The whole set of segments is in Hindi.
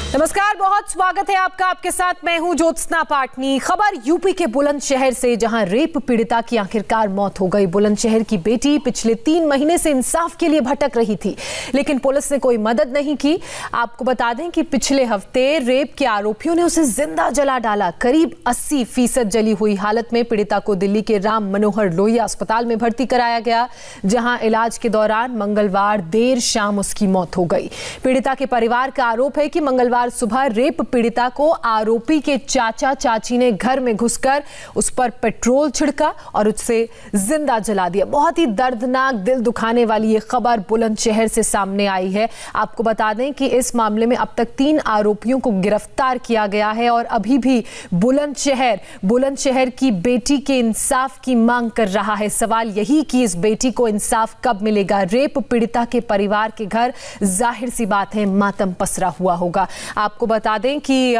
नमस्कार, बहुत स्वागत है आपका। आपके साथ मैं हूं ज्योत्सना पाटनी। खबर यूपी के बुलंदशहर से, जहां रेप पीड़िता की आखिरकार मौत हो गई। बुलंदशहर की बेटी पिछले 3 महीने से इंसाफ के लिए भटक रही थी, लेकिन पुलिस ने कोई मदद नहीं की। आपको बता दें कि पिछले हफ्ते रेप के आरोपियों ने उसे जिंदा जला डाला। करीब 80% जली हुई हालत में पीड़िता को दिल्ली के राम मनोहर लोहिया अस्पताल में भर्ती कराया गया, जहां इलाज के दौरान मंगलवार देर शाम उसकी मौत हो गई। पीड़िता के परिवार का आरोप है कि मंगलवार सुबह रेप पीड़िता को आरोपी के चाचा चाची ने घर में घुसकर उस पर पेट्रोल छिड़का और उसे जिंदा जला दिया। बहुत ही दर्दनाक, दिल दुखाने वाली ये खबर बुलंदशहर से सामने आई है। आपको बता दें कि इस मामले में अब तक 3 आरोपियों को गिरफ्तार किया गया है और अभी भी बुलंदशहर की बेटी के इंसाफ की मांग कर रहा है। सवाल यही कि इस बेटी को इंसाफ कब मिलेगा। रेप पीड़िता के परिवार के घर जाहिर सी बात है मातम पसरा हुआ होगा। आपको बता दें कि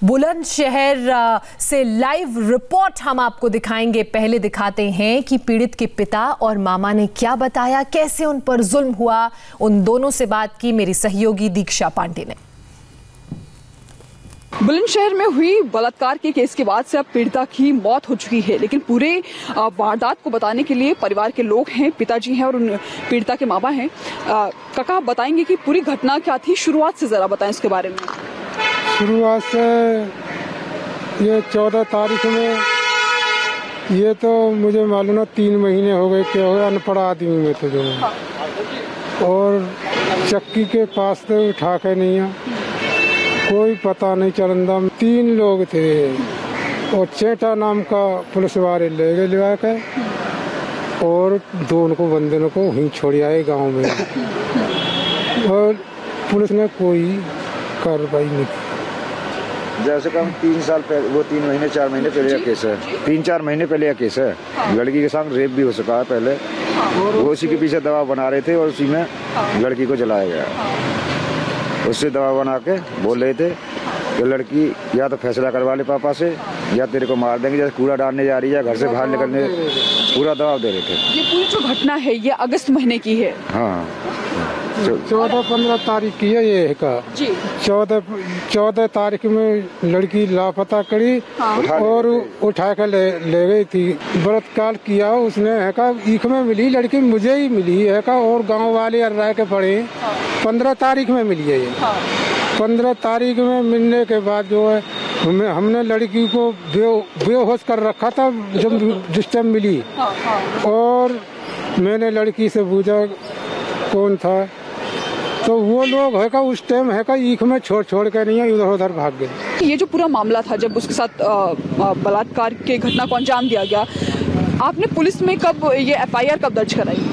बुलंदशहर से लाइव रिपोर्ट हम आपको दिखाएंगे। पहले दिखाते हैं कि पीड़ित के पिता और मामा ने क्या बताया, कैसे उन पर जुल्म हुआ। उन दोनों से बात की मेरी सहयोगी दीक्षा पांडे ने। बुलंदशहर में हुई बलात्कार के केस के बाद से अब पीड़िता की मौत हो चुकी है, लेकिन पूरे वारदात को बताने के लिए परिवार के लोग हैं, पिताजी हैं और उन पीड़िता के मामा हैं। काका, बताएंगे कि पूरी घटना क्या थी? शुरुआत से जरा बताएं इसके बारे में। शुरुआत से ये 14 तारीख में, ये तो मुझे मालूम है 3 महीने हो गए, क्या हो गया, अनपढ़ आदमी में तो जो और चक्की के पास तो उठा के नहीं है, कोई पता नहीं चलंदा। 3 लोग थे और चेटा नाम का पुलिस वाले ले गए लिवा के और दोनों को बंदनों को वहीं छोड़ आए गांव में और पुलिस ने कोई कार्रवाई नहीं की। जैसे कम 3 साल पहले, वो 3 महीने 4 महीने पहले का केस है। 3-4 महीने पहले का केस है। लड़की के साथ रेप भी हो चुका है पहले। वो उसी के पीछे दवा बना रहे थे और उसी में लड़की को जलाया गया। उससे दवा बना के बोल रहे थे कि लड़की या तो फैसला करवा ले पापा से या तेरे को मार देंगे, जैसे कूड़ा डालने जा रही है, घर से बाहर निकलने पूरा दबाव दे रहे थे। ये पूरी जो घटना है ये अगस्त महीने की है। हाँ, 14-15 तारीख की है ये का जी। 14 तारीख में लड़की लापता करी और उठा कर ले गई थी। बलात्कार किया उसने है का, ईख में मिली लड़की, मुझे ही मिली है का और गांव वाले अर्राय के पड़े। 15 तारीख में मिली है ये। 15 तारीख में मिलने के बाद जो है हमने लड़की को बेहोश कर रखा था जब जिस टाइम मिली। और मैंने लड़की से पूछा कौन था, तो वो लोग है का उस टाइम है का ईख में छोड़ के नहीं है, इधर उधर भाग गए। ये जो पूरा मामला था, जब उसके साथ बलात्कार के घटना को अंजाम दिया गया, आपने पुलिस में कब ये FIR कब दर्ज कराई?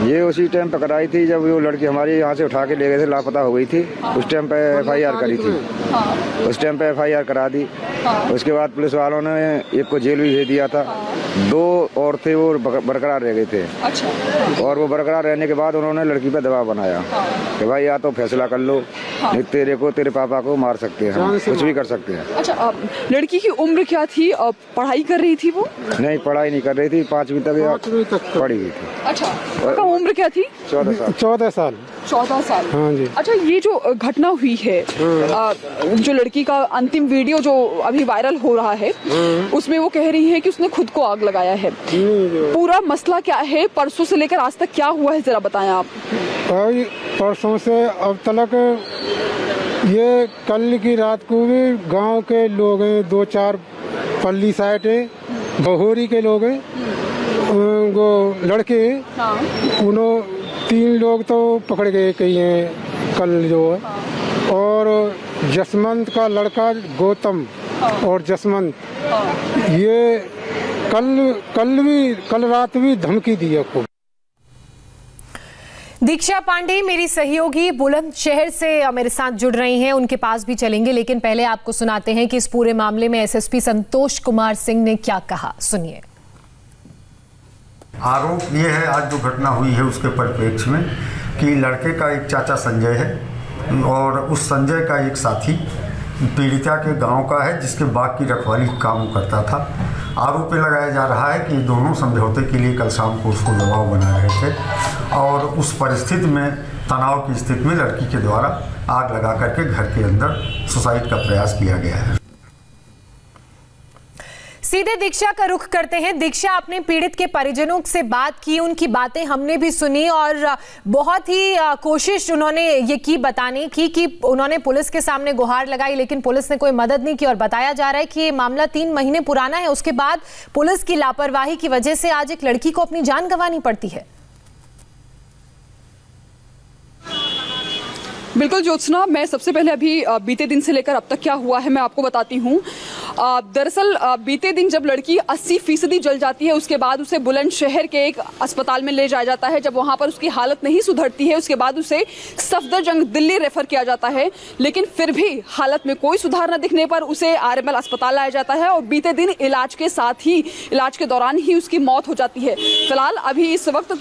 ये उसी टाइम पकड़ाई थी जब वो लड़की हमारी यहाँ से उठा के ले गए थे, लापता हो गई थी। उस टाइम पे FIR करी थी। उस टाइम पे FIR करा दी। उसके बाद पुलिस वालों ने एक को जेल भी भेज दिया था। 2 और थे वो बरकरार रह गए थे। अच्छा। और वो बरकरार रहने के बाद उन्होंने लड़की पे दबाव बनाया कि भाई या तो फैसला कर लो, नहीं तेरे पापा को मार सकते हैं, कुछ भी कर सकते हैं। अच्छा, लड़की की उम्र क्या थी? पढ़ाई कर रही थी वो? नहीं, पढ़ाई नहीं कर रही थी, 5वीं तक पढ़ी हुई थी। अच्छा, उम्र क्या थी? 14 साल। 14 साल। हाँ जी। अच्छा, ये जो घटना हुई है, जो लड़की का अंतिम वीडियो जो अभी वायरल हो रहा है, उसमें वो कह रही है कि उसने खुद को आग लगाया है। पूरा मसला क्या है? परसों से लेकर आज तक क्या हुआ है, जरा बताएं आप। परसों से अब तक ये कल की रात को भी गांव के लोग हैं, 2-4 पल्ली साइड है, बहोरी के लोग हैं, वो लड़के उन्हों 3 लोग तो पकड़ गए कई हैं कल जो है। और जसवंत का लड़का गौतम और जसवंत, ये कल रात भी धमकी दी है खूब। दीक्षा पांडे मेरी सहयोगी बुलंदशहर से मेरे साथ जुड़ रही हैं, उनके पास भी चलेंगे, लेकिन पहले आपको सुनाते हैं कि इस पूरे मामले में SSP संतोष कुमार सिंह ने क्या कहा। सुनिए। आरोप ये है, आज जो घटना हुई है उसके परिप्रेक्ष्य में, कि लड़के का एक चाचा संजय है और उस संजय का एक साथी पीड़िता के गांव का है, जिसके बाग की रखवाली काम करता था। आरोप लगाया जा रहा है कि दोनों समझौते के लिए कल शाम को उसको दबाव बना रहे थे और उस परिस्थिति में तनाव की स्थिति में लड़की के द्वारा आग लगा करके घर के अंदर सुसाइड का प्रयास किया गया है। सीधे दीक्षा का रुख करते हैं। दीक्षा, आपने पीड़ित के परिजनों से बात की, उनकी बातें हमने भी सुनी और बहुत ही कोशिश उन्होंने ये की बताने की कि उन्होंने पुलिस के सामने गुहार लगाई, लेकिन पुलिस ने कोई मदद नहीं की और बताया जा रहा है कि ये मामला 3 महीने पुराना है। उसके बाद पुलिस की लापरवाही की वजह से आज एक लड़की को अपनी जान गंवानी पड़ती है। बिल्कुल ज्योत्सना, मैं सबसे पहले अभी बीते दिन से लेकर अब तक क्या हुआ है मैं आपको बताती हूँ। दरअसल बीते दिन जब लड़की 80% जल जाती है, उसके बाद उसे बुलंदशहर के एक अस्पताल में ले जाया जाता है। जब वहां पर उसकी हालत नहीं सुधरती है, उसके बाद उसे सफदरजंग दिल्ली रेफर किया जाता है, लेकिन फिर भी हालत में कोई सुधार न दिखने पर उसे आरएमएल अस्पताल लाया जाता है और बीते दिन इलाज के दौरान ही उसकी मौत हो जाती है। फिलहाल अभी इस वक्त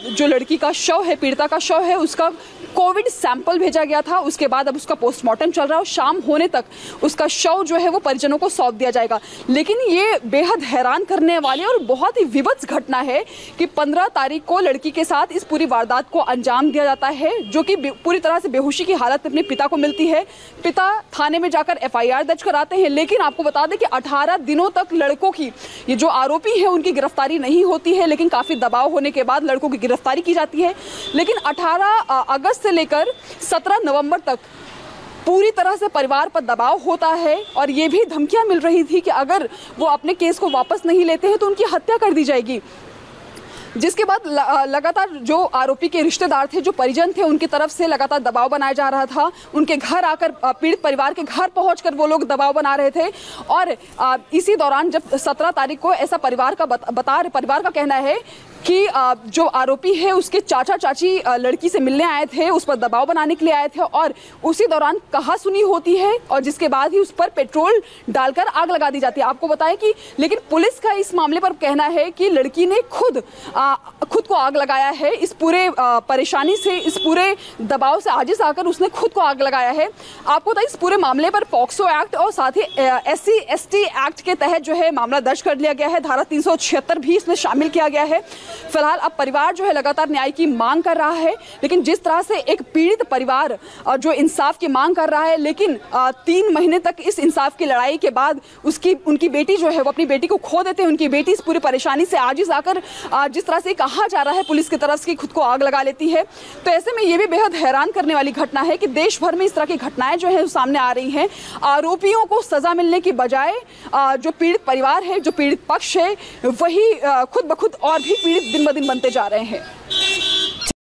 जो लड़की का शव है, पीड़िता का शव है, उसका कोविड सैंपल भेजा गया था। उसके बाद अब उसका पोस्टमार्टम चल रहा है और शाम होने तक उसका शव जो है वो परिजनों को सौंप दिया जाएगा। लेकिन ये बेहद हैरान करने वाली और बहुत ही विभत्स घटना है कि 15 तारीख को लड़की के साथ इस पूरी वारदात को अंजाम दिया जाता है, जो कि पूरी तरह से बेहोशी की हालत में अपने पिता को मिलती है। पिता थाने में जाकर एफआईआर दर्ज कराते हैं, लेकिन आपको बता दें कि 18 दिनों तक लड़कों की, ये जो आरोपी है उनकी गिरफ्तारी नहीं होती है, लेकिन काफी दबाव होने के बाद लड़कों की गिरफ्तारी की जाती है। लेकिन 18 अगस्त से लेकर 17 नवंबर तक पूरी तरह से परिवार पर दबाव होता है और ये भी धमकियां मिल रही थी कि अगर वो अपने केस को वापस नहीं लेते हैं तो उनकी हत्या कर दी जाएगी। जिसके बाद लगातार जो आरोपी के रिश्तेदार थे, जो परिजन थे, उनकी तरफ से लगातार दबाव बनाया जा रहा था। उनके घर आकर, पीड़ित परिवार के घर पहुंचकर वो लोग दबाव बना रहे थे। और इसी दौरान जब 17 तारीख को ऐसा परिवार का कहना है कि जो आरोपी है उसके चाचा चाची लड़की से मिलने आए थे, उस पर दबाव बनाने के लिए आए थे और उसी दौरान कहासुनी होती है और जिसके बाद ही उस पर पेट्रोल डालकर आग लगा दी जाती है। आपको बताएं कि लेकिन पुलिस का इस मामले पर कहना है कि लड़की ने खुद को आग लगाया है। इस पूरे परेशानी से, इस पूरे दबाव से आजिज आकर उसने खुद को आग लगाया है। आपको बताएं इस पूरे मामले पर पॉक्सो एक्ट और साथ ही SC/ST एक्ट के तहत जो है मामला दर्ज कर लिया गया है। धारा 376 भी इसमें शामिल किया गया है। फिलहाल अब परिवार जो है लगातार न्याय की मांग कर रहा है, लेकिन जिस तरह से एक पीड़ित परिवार जो इंसाफ की मांग कर रहा है, लेकिन 3 महीने तक इस इंसाफ की लड़ाई के बाद उनकी बेटी जो है वो अपनी बेटी को खो देते हैं। उनकी बेटी इस पूरी परेशानी से आजिज आकर जिस तरह से कहा जा रहा है पुलिस की तरफ से खुद को आग लगा लेती है। तो ऐसे में ये भी बेहद हैरान करने वाली घटना है कि देश भर में इस तरह की घटनाएं जो है सामने आ रही हैं। आरोपियों को सजा मिलने की बजाय जो पीड़ित परिवार है, जो पीड़ित पक्ष है, वही खुद ब खुद और भी पीड़ित दिन ब दिन बनते जा रहे हैं।